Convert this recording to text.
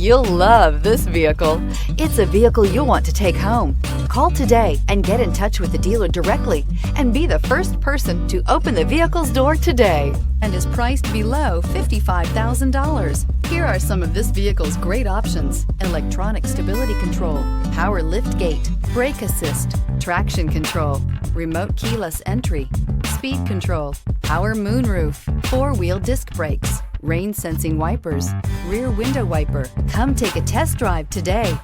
You'll love this vehicle. It's a vehicle you'll want to take home. Call today and get in touch with the dealer directly and be the first person to open the vehicle's door today, and is priced below $55,000. Here are some of this vehicle's great options: electronic stability control, power lift gate, brake assist, traction control, remote keyless entry, speed control, power moonroof, four-wheel disc brakes, rain sensing wipers, rear window wiper. Come take a test drive today.